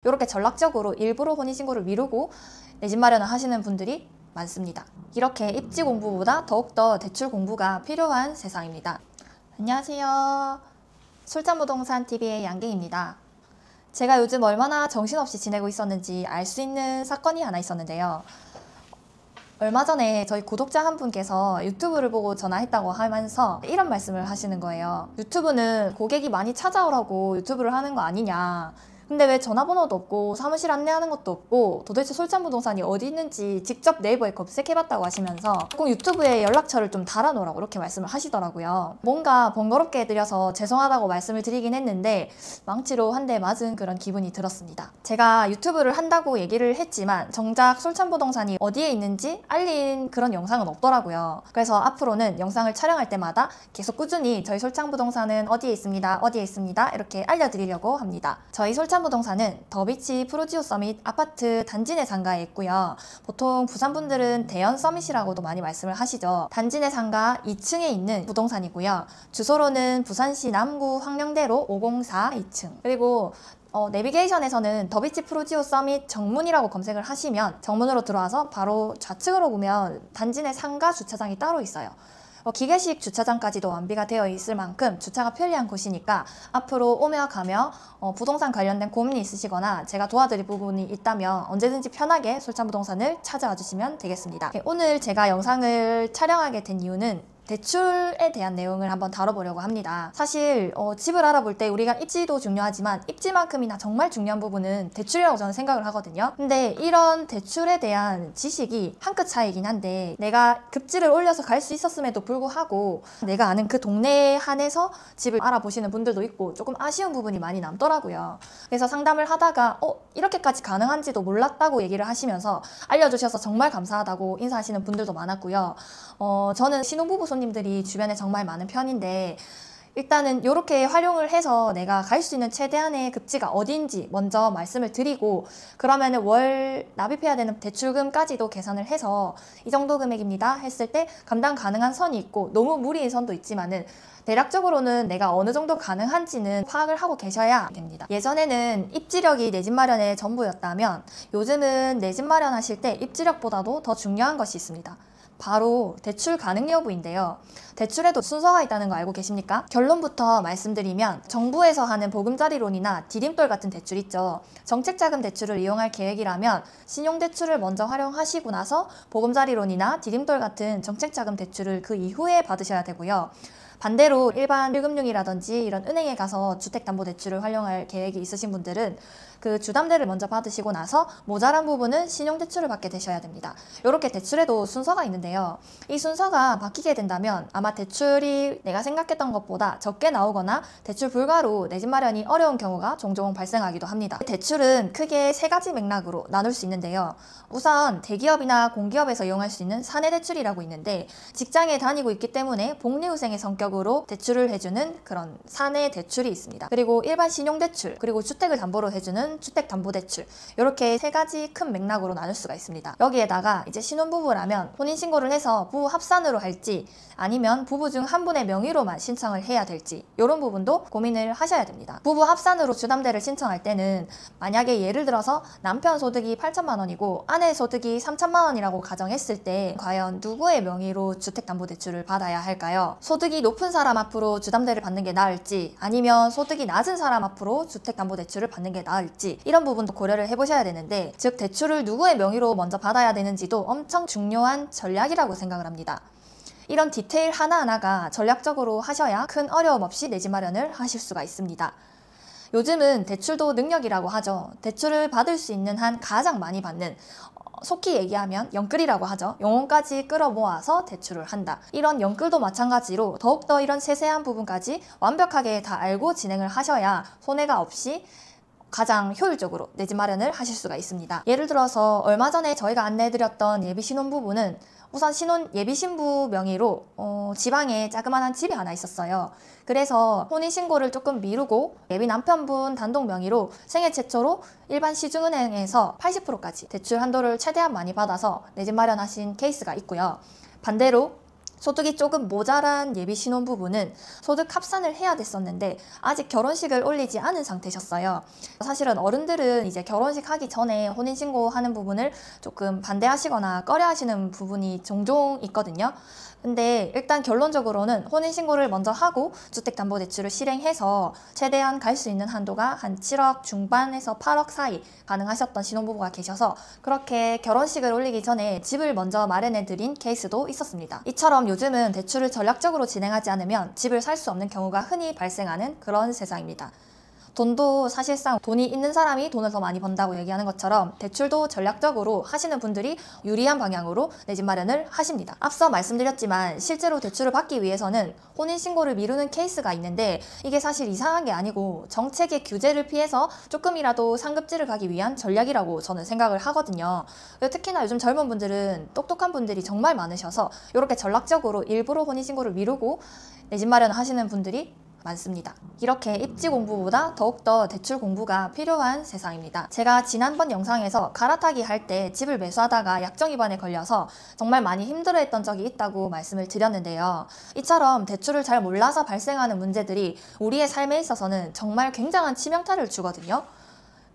이렇게 전략적으로 일부러 혼인신고를 미루고 내 집 마련을 하시는 분들이 많습니다. 이렇게 입지 공부보다 더욱더 대출 공부가 필요한 세상입니다. 안녕하세요. 술잔부동산TV의 양갱입니다. 제가 요즘 얼마나 정신없이 지내고 있었는지 알 수 있는 사건이 하나 있었는데요. 얼마 전에 저희 구독자 한 분께서 유튜브를 보고 전화했다고 하면서 이런 말씀을 하시는 거예요. 유튜브는 고객이 많이 찾아오라고 유튜브를 하는 거 아니냐. 근데 왜 전화번호도 없고 사무실 안내하는 것도 없고 도대체 솔찬부동산이 어디 있는지 직접 네이버에 검색해봤다고 하시면서 꼭 유튜브에 연락처를 좀 달아놓으라고 이렇게 말씀을 하시더라고요. 뭔가 번거롭게 해드려서 죄송하다고 말씀을 드리긴 했는데 망치로 한 대 맞은 그런 기분이 들었습니다. 제가 유튜브를 한다고 얘기를 했지만 정작 솔찬부동산이 어디에 있는지 알린 그런 영상은 없더라고요. 그래서 앞으로는 영상을 촬영할 때마다 계속 꾸준히 저희 솔찬부동산은 어디에 있습니다, 어디에 있습니다 이렇게 알려드리려고 합니다. 저희 솔찬부동산은 더비치 프루지오 서밋 아파트 단지 내 상가에 있고요. 보통 부산분들은 대연 서밋이라고도 많이 말씀을 하시죠. 단지 내 상가 2층에 있는 부동산이고요. 주소로는 부산시 남구 황령대로 504 2층. 그리고 내비게이션에서는 더비치 프루지오 서밋 정문이라고 검색을 하시면 정문으로 들어와서 바로 좌측으로 보면 단지 내 상가 주차장이 따로 있어요. 기계식 주차장까지도 완비가 되어 있을 만큼 주차가 편리한 곳이니까 앞으로 오며 가며 부동산 관련된 고민이 있으시거나 제가 도와드릴 부분이 있다면 언제든지 편하게 솔찬부동산을 찾아와 주시면 되겠습니다. 오늘 제가 영상을 촬영하게 된 이유는 대출에 대한 내용을 한번 다뤄보려고 합니다. 사실 집을 알아볼 때 우리가 입지도 중요하지만 입지만큼이나 정말 중요한 부분은 대출이라고 저는 생각을 하거든요. 근데 이런 대출에 대한 지식이 한 끗 차이긴 한데 내가 급지를 올려서 갈 수 있었음에도 불구하고 내가 아는 그 동네에 한해서 집을 알아보시는 분들도 있고 조금 아쉬운 부분이 많이 남더라고요. 그래서 상담을 하다가 이렇게까지 가능한지도 몰랐다고 얘기를 하시면서 알려주셔서 정말 감사하다고 인사하시는 분들도 많았고요. 저는 신혼부부 손님들이 주변에 정말 많은 편인데 일단은 이렇게 활용을 해서 내가 갈 수 있는 최대한의 급지가 어딘지 먼저 말씀을 드리고 그러면은 월 납입해야 되는 대출금까지도 계산을 해서 이 정도 금액입니다 했을 때 감당 가능한 선이 있고 너무 무리인 선도 있지만은 대략적으로는 내가 어느 정도 가능한지는 파악을 하고 계셔야 됩니다. 예전에는 입지력이 내 집 마련의 전부였다면 요즘은 내 집 마련하실 때 입지력보다도 더 중요한 것이 있습니다. 바로 대출 가능 여부인데요. 대출에도 순서가 있다는 거 알고 계십니까? 결론부터 말씀드리면 정부에서 하는 보금자리론이나 디딤돌 같은 대출 있죠. 정책자금 대출을 이용할 계획이라면 신용대출을 먼저 활용하시고 나서 보금자리론이나 디딤돌 같은 정책자금 대출을 그 이후에 받으셔야 되고요. 반대로 일반 1금융이라든지 이런 은행에 가서 주택담보대출을 활용할 계획이 있으신 분들은 그 주담대를 먼저 받으시고 나서 모자란 부분은 신용대출을 받게 되셔야 됩니다. 이렇게 대출에도 순서가 있는데요. 이 순서가 바뀌게 된다면 아마 대출이 내가 생각했던 것보다 적게 나오거나 대출 불가로 내 집 마련이 어려운 경우가 종종 발생하기도 합니다. 대출은 크게 세 가지 맥락으로 나눌 수 있는데요. 우선 대기업이나 공기업에서 이용할 수 있는 사내대출이라고 있는데 직장에 다니고 있기 때문에 복리후생의 성격으로 대출을 해주는 그런 사내대출이 있습니다. 그리고 일반 신용대출, 그리고 주택을 담보로 해주는 주택담보대출, 이렇게 세 가지 큰 맥락으로 나눌 수가 있습니다. 여기에다가 이제 신혼부부라면 혼인신고를 해서 부부 합산으로 할지 아니면 부부 중 한 분의 명의로만 신청을 해야 될지 이런 부분도 고민을 하셔야 됩니다. 부부 합산으로 주담대를 신청할 때는 만약에 예를 들어서 남편 소득이 8천만 원이고 아내 소득이 3천만 원이라고 가정했을 때 과연 누구의 명의로 주택담보대출을 받아야 할까요? 소득이 높은 사람 앞으로 주담대를 받는 게 나을지 아니면 소득이 낮은 사람 앞으로 주택담보대출을 받는 게 나을지 이런 부분도 고려를 해보셔야 되는데 즉 대출을 누구의 명의로 먼저 받아야 되는지도 엄청 중요한 전략이라고 생각을 합니다. 이런 디테일 하나하나가 전략적으로 하셔야 큰 어려움 없이 내 집 마련을 하실 수가 있습니다. 요즘은 대출도 능력이라고 하죠. 대출을 받을 수 있는 한 가장 많이 받는 속히 얘기하면 영끌이라고 하죠. 영혼까지 끌어모아서 대출을 한다. 이런 영끌도 마찬가지로 더욱더 이런 세세한 부분까지 완벽하게 다 알고 진행을 하셔야 손해가 없이 가장 효율적으로 내 집 마련을 하실 수가 있습니다. 예를 들어서 얼마 전에 저희가 안내해드렸던 예비 신혼부부는 우선 예비 신부 명의로 지방에 자그마한 집이 하나 있었어요. 그래서 혼인신고를 조금 미루고 예비 남편분 단독 명의로 생애 최초로 일반 시중은행에서 80%까지 대출 한도를 최대한 많이 받아서 내 집 마련하신 케이스가 있고요. 반대로 소득이 조금 모자란 예비 신혼부부는 소득 합산을 해야 됐었는데 아직 결혼식을 올리지 않은 상태셨어요. 사실은 어른들은 이제 결혼식 하기 전에 혼인신고하는 부분을 조금 반대하시거나 꺼려하시는 부분이 종종 있거든요. 근데 일단 결론적으로는 혼인신고를 먼저 하고 주택담보대출을 실행해서 최대한 갈 수 있는 한도가 한 7억 중반에서 8억 사이 가능하셨던 신혼부부가 계셔서 그렇게 결혼식을 올리기 전에 집을 먼저 마련해 드린 케이스도 있었습니다. 이처럼 요즘은 대출을 전략적으로 진행하지 않으면 집을 살 수 없는 경우가 흔히 발생하는 그런 세상입니다. 돈도 사실상 돈이 있는 사람이 돈을 더 많이 번다고 얘기하는 것처럼 대출도 전략적으로 하시는 분들이 유리한 방향으로 내 집 마련을 하십니다. 앞서 말씀드렸지만 실제로 대출을 받기 위해서는 혼인신고를 미루는 케이스가 있는데 이게 사실 이상한 게 아니고 정책의 규제를 피해서 조금이라도 상급지를 가기 위한 전략이라고 저는 생각을 하거든요. 특히나 요즘 젊은 분들은 똑똑한 분들이 정말 많으셔서 이렇게 전략적으로 일부러 혼인신고를 미루고 내 집 마련을 하시는 분들이 많습니다. 이렇게 입지 공부보다 더욱더 대출 공부가 필요한 세상입니다. 제가 지난번 영상에서 갈아타기 할 때 집을 매수하다가 약정 위반에 걸려서 정말 많이 힘들어했던 적이 있다고 말씀을 드렸는데요. 이처럼 대출을 잘 몰라서 발생하는 문제들이 우리의 삶에 있어서는 정말 굉장한 치명타를 주거든요.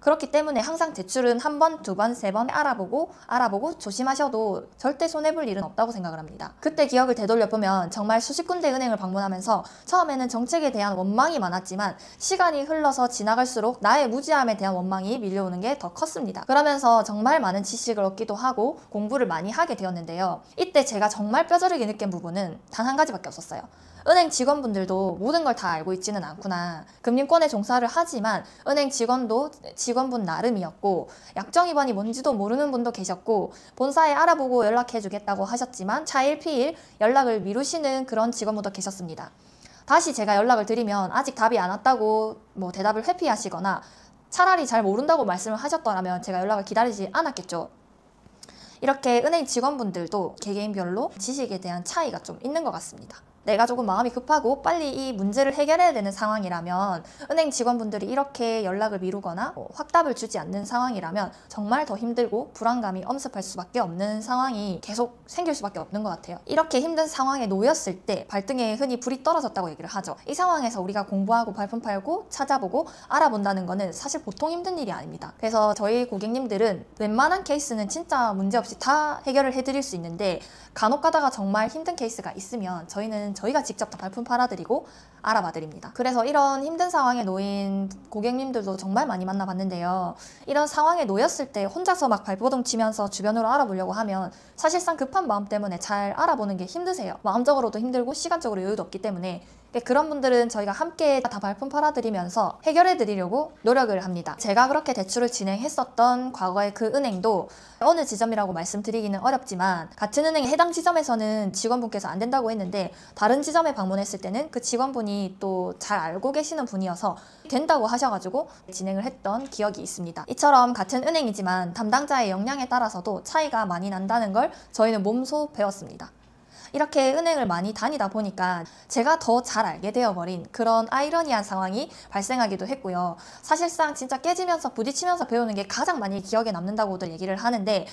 그렇기 때문에 항상 대출은 한 번, 두 번, 세 번 알아보고 조심하셔도 절대 손해볼 일은 없다고 생각을 합니다. 그때 기억을 되돌려보면 정말 수십 군데 은행을 방문하면서 처음에는 정책에 대한 원망이 많았지만 시간이 흘러서 지나갈수록 나의 무지함에 대한 원망이 밀려오는 게 더 컸습니다. 그러면서 정말 많은 지식을 얻기도 하고 공부를 많이 하게 되었는데요. 이때 제가 정말 뼈저리게 느낀 부분은 단 한 가지밖에 없었어요. 은행 직원분들도 모든 걸 다 알고 있지는 않구나. 금융권에 종사를 하지만 은행 직원도 직원분 나름이었고 약정 위반이 뭔지도 모르는 분도 계셨고 본사에 알아보고 연락해주겠다고 하셨지만 차일피일 연락을 미루시는 그런 직원분도 계셨습니다. 다시 제가 연락을 드리면 아직 답이 안 왔다고 대답을 회피하시거나 차라리 잘 모른다고 말씀을 하셨더라면 제가 연락을 기다리지 않았겠죠. 이렇게 은행 직원분들도 개개인별로 지식에 대한 차이가 좀 있는 것 같습니다. 내가 조금 마음이 급하고 빨리 이 문제를 해결해야 되는 상황이라면 은행 직원분들이 이렇게 연락을 미루거나 확답을 주지 않는 상황이라면 정말 더 힘들고 불안감이 엄습할 수밖에 없는 상황이 계속 생길 수밖에 없는 것 같아요. 이렇게 힘든 상황에 놓였을 때 발등에 흔히 불이 떨어졌다고 얘기를 하죠. 이 상황에서 우리가 공부하고 발품 팔고 찾아보고 알아본다는 거는 사실 보통 힘든 일이 아닙니다. 그래서 저희 고객님들은 웬만한 케이스는 진짜 문제없이 다 해결을 해드릴 수 있는데 간혹 가다가 정말 힘든 케이스가 있으면 저희가 직접 다 발품 팔아드리고 알아봐드립니다. 그래서 이런 힘든 상황에 놓인 고객님들도 정말 많이 만나봤는데요. 이런 상황에 놓였을 때 혼자서 막 발버둥 치면서 주변으로 알아보려고 하면 사실상 급한 마음 때문에 잘 알아보는 게 힘드세요. 마음적으로도 힘들고 시간적으로 여유도 없기 때문에 그런 분들은 저희가 함께 다 발품 팔아드리면서 해결해드리려고 노력을 합니다. 제가 그렇게 대출을 진행했었던 과거의 그 은행도 어느 지점이라고 말씀드리기는 어렵지만 같은 은행의 해당 지점에서는 직원분께서 안 된다고 했는데 다른 지점에 방문했을 때는 그 직원분이 또 잘 알고 계시는 분이어서 된다고 하셔가지고 진행을 했던 기억이 있습니다. 이처럼 같은 은행이지만 담당자의 역량에 따라서도 차이가 많이 난다는 걸 저희는 몸소 배웠습니다. 이렇게 은행을 많이 다니다 보니까 제가 더 잘 알게 되어버린 그런 아이러니한 상황이 발생하기도 했고요. 사실상 진짜 깨지면서 부딪히면서 배우는 게 가장 많이 기억에 남는다고들 얘기를 하는데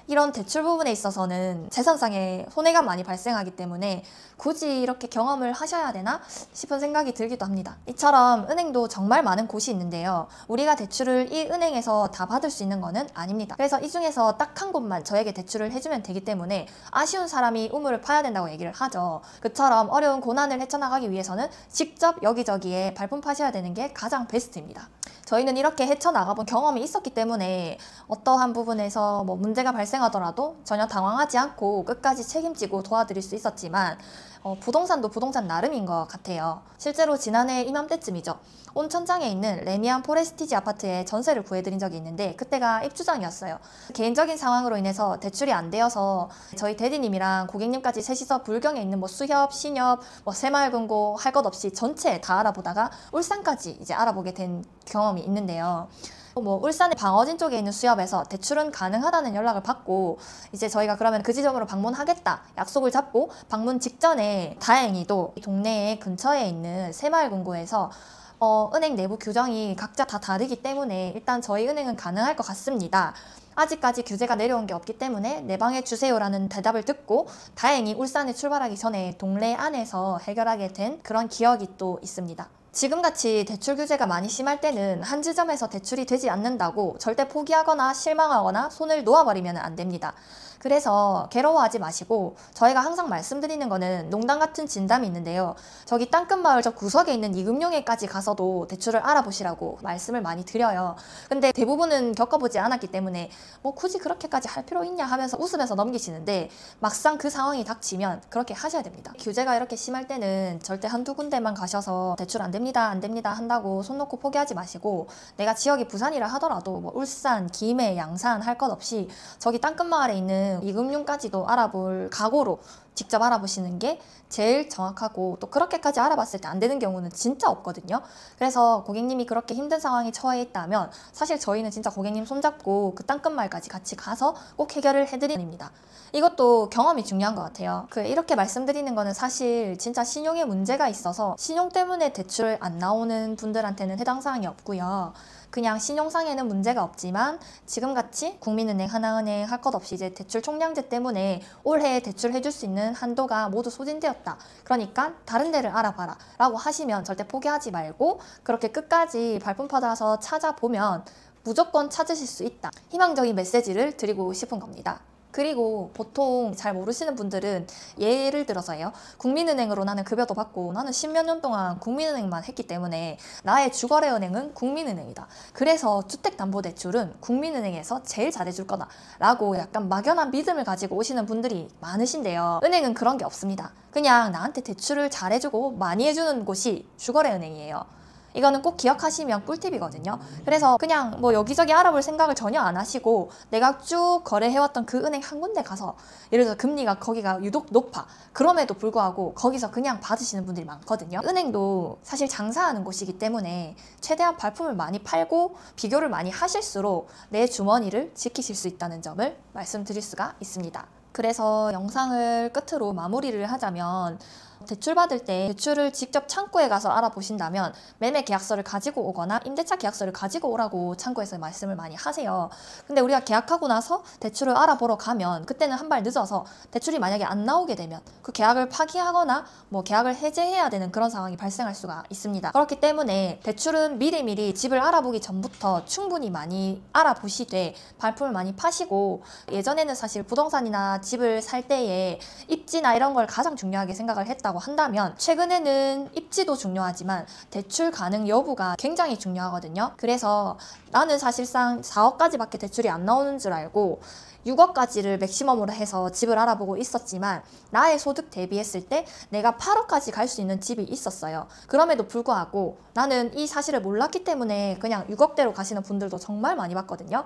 이런 대출 부분에 있어서는 재산상의 손해가 많이 발생하기 때문에 굳이 이렇게 경험을 하셔야 되나 싶은 생각이 들기도 합니다. 이처럼 은행도 정말 많은 곳이 있는데요. 우리가 대출을 이 은행에서 다 받을 수 있는 거는 아닙니다. 그래서 이 중에서 딱 한 곳만 저에게 대출을 해주면 되기 때문에 아쉬운 사람이 우물을 파야 된다고 얘기를 하죠. 그처럼 어려운 고난을 헤쳐나가기 위해서는 직접 여기저기에 발품 파셔야 되는 게 가장 베스트입니다. 저희는 이렇게 헤쳐나가본 경험이 있었기 때문에 어떠한 부분에서 문제가 발생하더라도 전혀 당황하지 않고 끝까지 책임지고 도와드릴 수 있었지만 부동산도 부동산 나름인 것 같아요. 실제로 지난해 이맘때쯤이죠. 온천장에 있는 레미안 포레스티지 아파트에 전세를 구해드린 적이 있는데 그때가 입주장이었어요. 개인적인 상황으로 인해서 대출이 안 되어서 저희 대리님이랑 고객님까지 셋이서 불경에 있는 수협, 신협, 새마을금고 할 것 없이 전체 다 알아보다가 울산까지 이제 알아보게 된 경험이 있는데요. 울산의 방어진 쪽에 있는 수협에서 대출은 가능하다는 연락을 받고 이제 저희가 그러면 그 지점으로 방문하겠다 약속을 잡고 방문 직전에 다행히도 동네에 근처에 있는 새마을금고에서 은행 내부 규정이 각자 다 다르기 때문에 일단 저희 은행은 가능할 것 같습니다. 아직까지 규제가 내려온 게 없기 때문에 내 방에 주세요라는 대답을 듣고 다행히 울산에 출발하기 전에 동래 안에서 해결하게 된 그런 기억이 또 있습니다. 지금같이 대출 규제가 많이 심할 때는 한 지점에서 대출이 되지 않는다고 절대 포기하거나 실망하거나 손을 놓아버리면 안 됩니다. 그래서 괴로워하지 마시고 저희가 항상 말씀드리는 거는 농담 같은 진담이 있는데요. 저기 땅끝마을 저 구석에 있는 이금융회까지 가서도 대출을 알아보시라고 말씀을 많이 드려요. 근데 대부분은 겪어보지 않았기 때문에 뭐 굳이 그렇게까지 할 필요 있냐 하면서 웃으면서 넘기시는데 막상 그 상황이 닥치면 그렇게 하셔야 됩니다. 규제가 이렇게 심할 때는 절대 한두 군데만 가셔서 대출 안 됩니다 한다고 손 놓고 포기하지 마시고 내가 지역이 부산이라 하더라도 뭐 울산, 김해, 양산 할 것 없이 저기 땅끝마을에 있는 이금융까지도 알아볼 각오로 직접 알아보시는 게 제일 정확하고 또 그렇게까지 알아봤을 때 안 되는 경우는 진짜 없거든요. 그래서 고객님이 그렇게 힘든 상황에 처해 있다면 사실 저희는 진짜 고객님 손잡고 그 땅끝마을까지 같이 가서 꼭 해결을 해드립니다. 이것도 경험이 중요한 것 같아요. 이렇게 말씀드리는 거는 사실 진짜 신용에 문제가 있어서 신용 때문에 대출 안 나오는 분들한테는 해당 사항이 없고요. 그냥 신용상에는 문제가 없지만 지금같이 국민은행, 하나은행 할 것 없이 이제 대출 총량제 때문에 올해 대출해줄 수 있는 한도가 모두 소진되었다. 그러니까 다른 데를 알아봐라 라고 하시면 절대 포기하지 말고 그렇게 끝까지 발품 받아서 찾아보면 무조건 찾으실 수 있다. 희망적인 메시지를 드리고 싶은 겁니다. 그리고 보통 잘 모르시는 분들은 예를 들어서요. 국민은행으로 나는 급여도 받고 나는 십몇 년 동안 국민은행만 했기 때문에 나의 주거래은행은 국민은행이다. 그래서 주택담보대출은 국민은행에서 제일 잘해줄 거다 라고 약간 막연한 믿음을 가지고 오시는 분들이 많으신데요. 은행은 그런 게 없습니다. 그냥 나한테 대출을 잘해주고 많이 해주는 곳이 주거래은행이에요. 이거는 꼭 기억하시면 꿀팁이거든요. 그래서 그냥 뭐 여기저기 알아볼 생각을 전혀 안 하시고 내가 쭉 거래해왔던 그 은행 한 군데 가서 예를 들어 금리가 거기가 유독 높아. 그럼에도 불구하고 거기서 그냥 받으시는 분들이 많거든요. 은행도 사실 장사하는 곳이기 때문에 최대한 발품을 많이 팔고 비교를 많이 하실수록 내 주머니를 지키실 수 있다는 점을 말씀드릴 수가 있습니다. 그래서 영상을 끝으로 마무리를 하자면 대출 받을 때 대출을 직접 창구에 가서 알아보신다면 매매 계약서를 가지고 오거나 임대차 계약서를 가지고 오라고 창구에서 말씀을 많이 하세요. 근데 우리가 계약하고 나서 대출을 알아보러 가면 그때는 한 발 늦어서 대출이 만약에 안 나오게 되면 그 계약을 파기하거나 뭐 계약을 해제해야 되는 그런 상황이 발생할 수가 있습니다. 그렇기 때문에 대출은 미리미리 집을 알아보기 전부터 충분히 많이 알아보시되 발품을 많이 파시고 예전에는 사실 부동산이나 집을 살 때에 입지나 이런 걸 가장 중요하게 생각을 했다고 한다면 최근에는 입지도 중요하지만 대출 가능 여부가 굉장히 중요하거든요. 그래서 나는 사실상 4억까지 밖에 대출이 안 나오는 줄 알고 6억까지를 맥시멈으로 해서 집을 알아보고 있었지만 나의 소득 대비했을 때 내가 8억까지 갈 수 있는 집이 있었어요. 그럼에도 불구하고 나는 이 사실을 몰랐기 때문에 그냥 6억대로 가시는 분들도 정말 많이 봤거든요.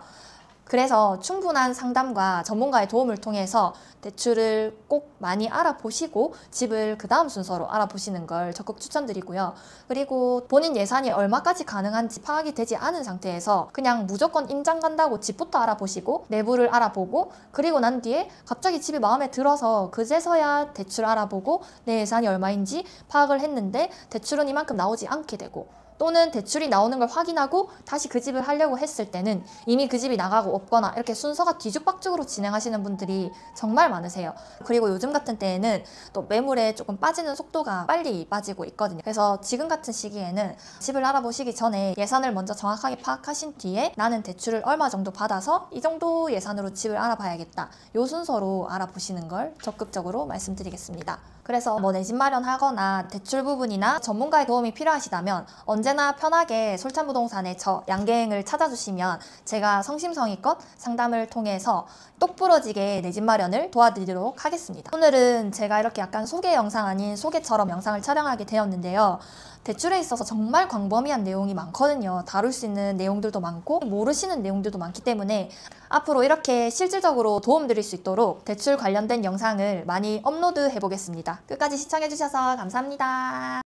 그래서 충분한 상담과 전문가의 도움을 통해서 대출을 꼭 많이 알아보시고 집을 그 다음 순서로 알아보시는 걸 적극 추천드리고요. 그리고 본인 예산이 얼마까지 가능한지 파악이 되지 않은 상태에서 그냥 무조건 임장 간다고 집부터 알아보시고 내부를 알아보고 그리고 난 뒤에 갑자기 집이 마음에 들어서 그제서야 대출 알아보고 내 예산이 얼마인지 파악을 했는데 대출은 이만큼 나오지 않게 되고 또는 대출이 나오는 걸 확인하고 다시 그 집을 하려고 했을 때는 이미 그 집이 나가고 없거나 이렇게 순서가 뒤죽박죽으로 진행하시는 분들이 정말 많으세요. 그리고 요즘 같은 때에는 또 매물에 조금 빠지는 속도가 빨리 빠지고 있거든요. 그래서 지금 같은 시기에는 집을 알아보시기 전에 예산을 먼저 정확하게 파악하신 뒤에 나는 대출을 얼마 정도 받아서 이 정도 예산으로 집을 알아봐야겠다. 요 순서로 알아보시는 걸 적극적으로 말씀드리겠습니다. 그래서 뭐 내 집 마련하거나 대출 부분이나 전문가의 도움이 필요하시다면 언제나 편하게 솔찬부동산의 저 양갱을 찾아주시면 제가 성심성의껏 상담을 통해서 똑부러지게 내 집 마련을 도와드리도록 하겠습니다. 오늘은 제가 이렇게 약간 소개 영상 아닌 소개처럼 영상을 촬영하게 되었는데요. 대출에 있어서 정말 광범위한 내용이 많거든요. 다룰 수 있는 내용들도 많고 모르시는 내용들도 많기 때문에 앞으로 이렇게 실질적으로 도움드릴 수 있도록 대출 관련된 영상을 많이 업로드 해보겠습니다. 끝까지 시청해주셔서 감사합니다.